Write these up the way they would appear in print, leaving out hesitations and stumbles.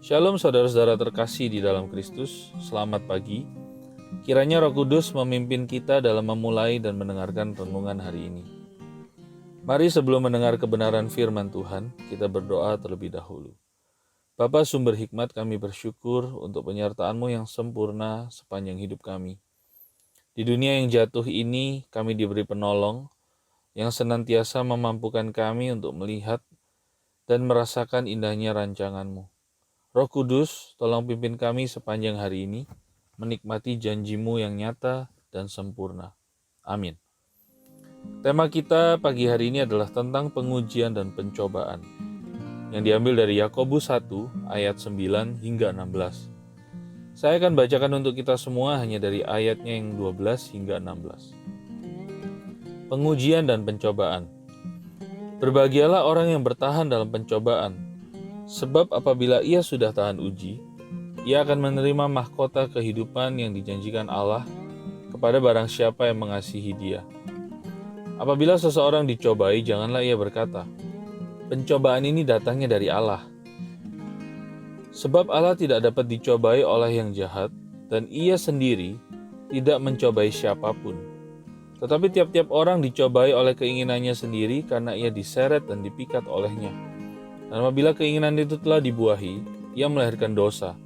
Shalom saudara-saudara terkasih di dalam Kristus, selamat pagi. Kiranya Roh Kudus memimpin kita dalam memulai dan mendengarkan renungan hari ini. Mari sebelum mendengar kebenaran firman Tuhan, kita berdoa terlebih dahulu. Bapa sumber hikmat, kami bersyukur untuk penyertaan-Mu yang sempurna sepanjang hidup kami. Di dunia yang jatuh ini, kami diberi penolong yang senantiasa memampukan kami untuk melihat dan merasakan indahnya rancangan-Mu. Roh Kudus, tolong pimpin kami sepanjang hari ini, menikmati janji-Mu yang nyata dan sempurna. Amin. Tema kita pagi hari ini adalah tentang pengujian dan pencobaan, yang diambil dari Yakobus 1 ayat 9 hingga 16. Saya akan bacakan untuk kita semua hanya dari ayatnya yang 12 hingga 16. Pengujian dan pencobaan. Berbahagialah orang yang bertahan dalam pencobaan, sebab apabila ia sudah tahan uji, ia akan menerima mahkota kehidupan yang dijanjikan Allah kepada barang siapa yang mengasihi Dia. Apabila seseorang dicobai, janganlah ia berkata, "Pencobaan ini datangnya dari Allah." Sebab Allah tidak dapat dicobai oleh yang jahat, dan Ia sendiri tidak mencobai siapapun. Tetapi tiap-tiap orang dicobai oleh keinginannya sendiri karena ia diseret dan dipikat olehnya. Dan apabila keinginan itu telah dibuahi, ia melahirkan dosa.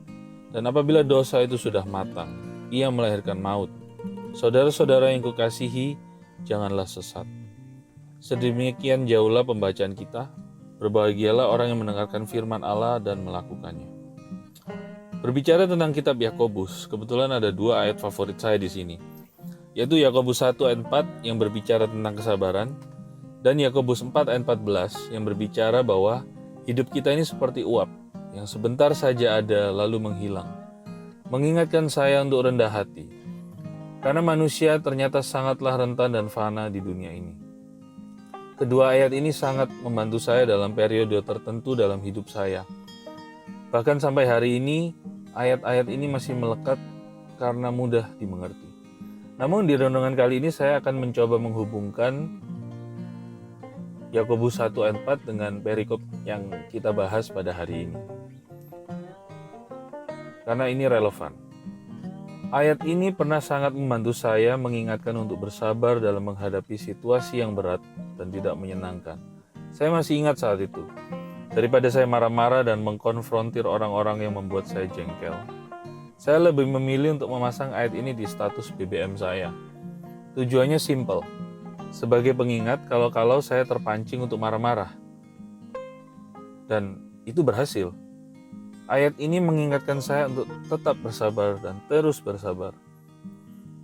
Dan apabila dosa itu sudah matang, ia melahirkan maut. Saudara-saudara yang kukasihi, janganlah sesat. Sedemikian jauhlah pembacaan kita. Berbahagialah orang yang mendengarkan firman Allah dan melakukannya. Berbicara tentang kitab Yakobus, kebetulan ada dua ayat favorit saya di sini, yaitu Yakobus 1 ayat 4 yang berbicara tentang kesabaran, dan Yakobus 4 ayat 14 yang berbicara bahwa hidup kita ini seperti uap, yang sebentar saja ada lalu menghilang. Mengingatkan saya untuk rendah hati, karena manusia ternyata sangatlah rentan dan fana di dunia ini. Kedua ayat ini sangat membantu saya dalam periode tertentu dalam hidup saya. Bahkan sampai hari ini, ayat-ayat ini masih melekat karena mudah dimengerti. Namun di renungan kali ini saya akan mencoba menghubungkan Yakobus 1 ayat 4 dengan perikop yang kita bahas pada hari ini. Karena ini relevan. Ayat ini pernah sangat membantu saya mengingatkan untuk bersabar dalam menghadapi situasi yang berat dan tidak menyenangkan. Saya masih ingat saat itu. Daripada saya marah-marah dan mengkonfrontir orang-orang yang membuat saya jengkel, saya lebih memilih untuk memasang ayat ini di status BBM saya. Tujuannya simpel. Sebagai pengingat kalau saya terpancing untuk marah-marah. Dan itu berhasil. Ayat ini mengingatkan saya untuk tetap bersabar dan terus bersabar.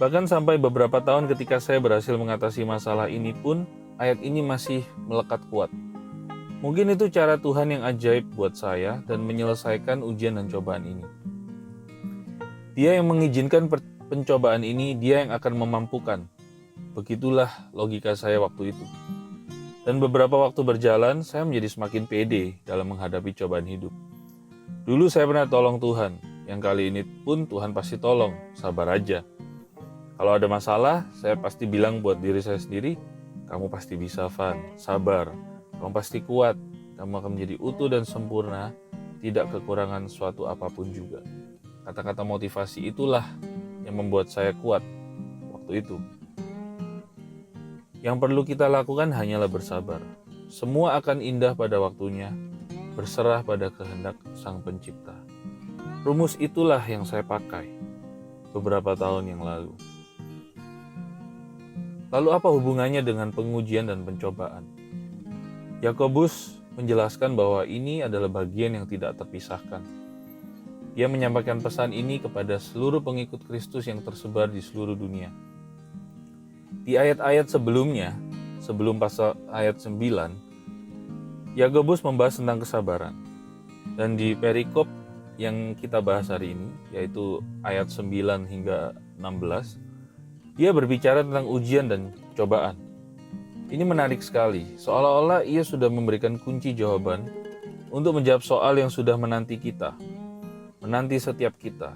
Bahkan sampai beberapa tahun ketika saya berhasil mengatasi masalah ini pun, ayat ini masih melekat kuat. Mungkin itu cara Tuhan yang ajaib buat saya dan menyelesaikan ujian dan cobaan ini. Dia yang mengizinkan pencobaan ini, Dia yang akan memampukan. Begitulah logika saya waktu itu. Dan beberapa waktu berjalan, saya menjadi semakin pede dalam menghadapi cobaan hidup. Dulu saya pernah tolong Tuhan, yang kali ini pun Tuhan pasti tolong, sabar aja. Kalau ada masalah, saya pasti bilang buat diri saya sendiri, kamu pasti bisa, Van, sabar. Kamu pasti kuat, kamu akan menjadi utuh dan sempurna, tidak kekurangan suatu apapun juga. Kata-kata motivasi itulah yang membuat saya kuat waktu itu. Yang perlu kita lakukan hanyalah bersabar. Semua akan indah pada waktunya, berserah pada kehendak Sang Pencipta. Rumus itulah yang saya pakai beberapa tahun yang lalu. Lalu apa hubungannya dengan pengujian dan pencobaan? Yakobus menjelaskan bahwa ini adalah bagian yang tidak terpisahkan. Dia menyampaikan pesan ini kepada seluruh pengikut Kristus yang tersebar di seluruh dunia. Di ayat-ayat sebelumnya, sebelum pasal ayat 9, Yakobus membahas tentang kesabaran. Dan di perikop yang kita bahas hari ini, yaitu ayat 9 hingga 16, dia berbicara tentang ujian dan cobaan. Ini menarik sekali, seolah-olah ia sudah memberikan kunci jawaban untuk menjawab soal yang sudah menanti kita, menanti setiap kita,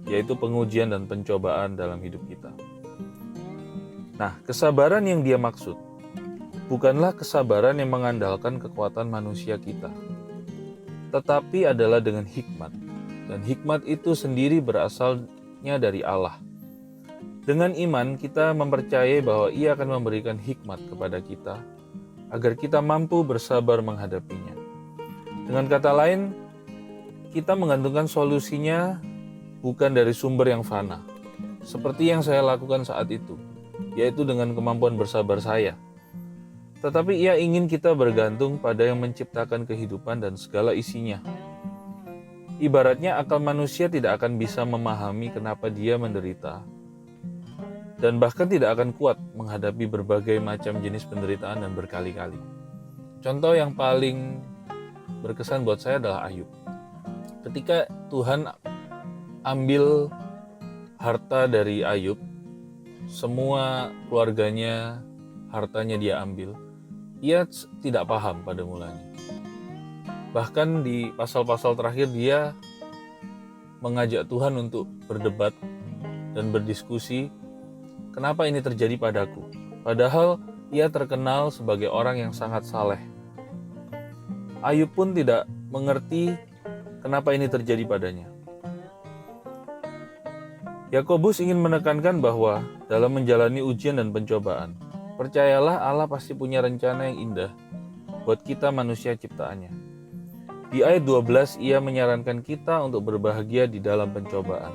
yaitu pengujian dan pencobaan dalam hidup kita. Nah, kesabaran yang dia maksud bukanlah kesabaran yang mengandalkan kekuatan manusia kita. tetapi adalah dengan hikmat. Dan hikmat itu sendiri berasalnya dari Allah. Dengan iman kita mempercayai bahwa Ia akan memberikan hikmat kepada kita, agar kita mampu bersabar menghadapinya. Dengan kata lain, kita menggantungkan solusinya bukan dari sumber yang fana, seperti yang saya lakukan saat itu, yaitu dengan kemampuan bersabar saya. Tetapi Ia ingin kita bergantung pada yang menciptakan kehidupan dan segala isinya. Ibaratnya akal manusia tidak akan bisa memahami kenapa dia menderita, dan bahkan tidak akan kuat menghadapi berbagai macam jenis penderitaan dan berkali-kali. Contoh yang paling berkesan buat saya adalah Ayub. Ketika Tuhan ambil harta dari Ayub, semua keluarganya, hartanya dia ambil, ia tidak paham pada mulanya. Bahkan di pasal-pasal terakhir dia mengajak Tuhan untuk berdebat dan berdiskusi, kenapa ini terjadi padaku? Padahal ia terkenal sebagai orang yang sangat saleh. Ayub pun tidak mengerti kenapa ini terjadi padanya. Yakobus ingin menekankan bahwa dalam menjalani ujian dan pencobaan, percayalah Allah pasti punya rencana yang indah buat kita manusia ciptaannya. Di ayat 12 ia menyarankan kita untuk berbahagia di dalam pencobaan.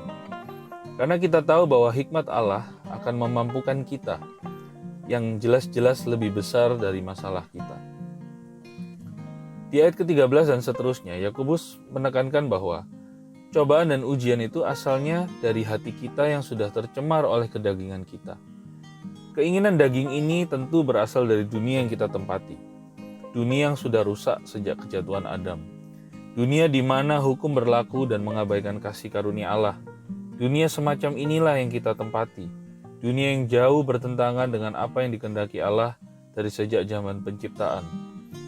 Karena kita tahu bahwa hikmat Allah akan memampukan kita yang jelas-jelas lebih besar dari masalah kita. Di ayat ke-13 dan seterusnya, Yakobus menekankan bahwa cobaan dan ujian itu asalnya dari hati kita yang sudah tercemar oleh kedagingan kita. Keinginan daging ini tentu berasal dari dunia yang kita tempati. Dunia yang sudah rusak sejak kejatuhan Adam. Dunia di mana hukum berlaku dan mengabaikan kasih karunia Allah. Dunia semacam inilah yang kita tempati. Dunia yang jauh bertentangan dengan apa yang dikehendaki Allah dari sejak zaman penciptaan.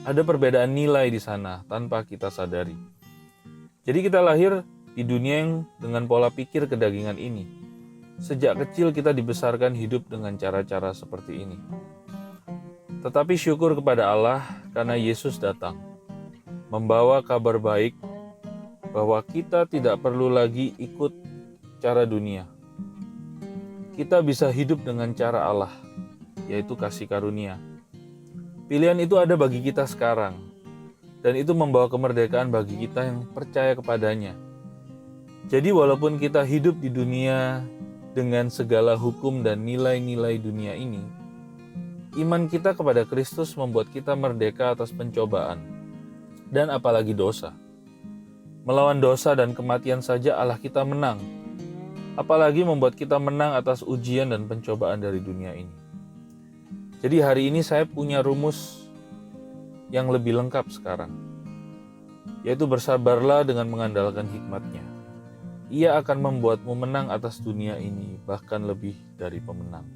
Ada perbedaan nilai di sana tanpa kita sadari. Jadi kita lahir di dunia yang dengan pola pikir kedagingan ini. Sejak kecil kita dibesarkan hidup dengan cara-cara seperti ini. Tetapi syukur kepada Allah karena Yesus datang, membawa kabar baik bahwa kita tidak perlu lagi ikut cara dunia. Kita bisa hidup dengan cara Allah, yaitu kasih karunia. Pilihan itu ada bagi kita sekarang, dan itu membawa kemerdekaan bagi kita yang percaya kepadanya. Jadi walaupun kita hidup di dunia dengan segala hukum dan nilai-nilai dunia ini, iman kita kepada Kristus membuat kita merdeka atas pencobaan, dan apalagi dosa. Melawan dosa dan kematian saja Allah kita menang, apalagi membuat kita menang atas ujian dan pencobaan dari dunia ini. Jadi hari ini saya punya rumus yang lebih lengkap sekarang, yaitu bersabarlah dengan mengandalkan hikmat-Nya. Ia akan membuatmu menang atas dunia ini, bahkan lebih dari pemenang.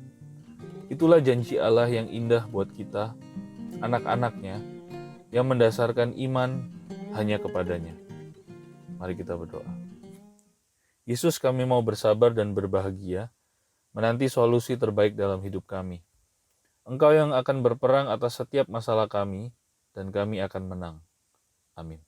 Itulah janji Allah yang indah buat kita, anak-anaknya, yang mendasarkan iman hanya kepadanya. Mari kita berdoa. Yesus, kami mau bersabar dan berbahagia, menanti solusi terbaik dalam hidup kami. Engkau yang akan berperang atas setiap masalah kami, dan kami akan menang. Amin.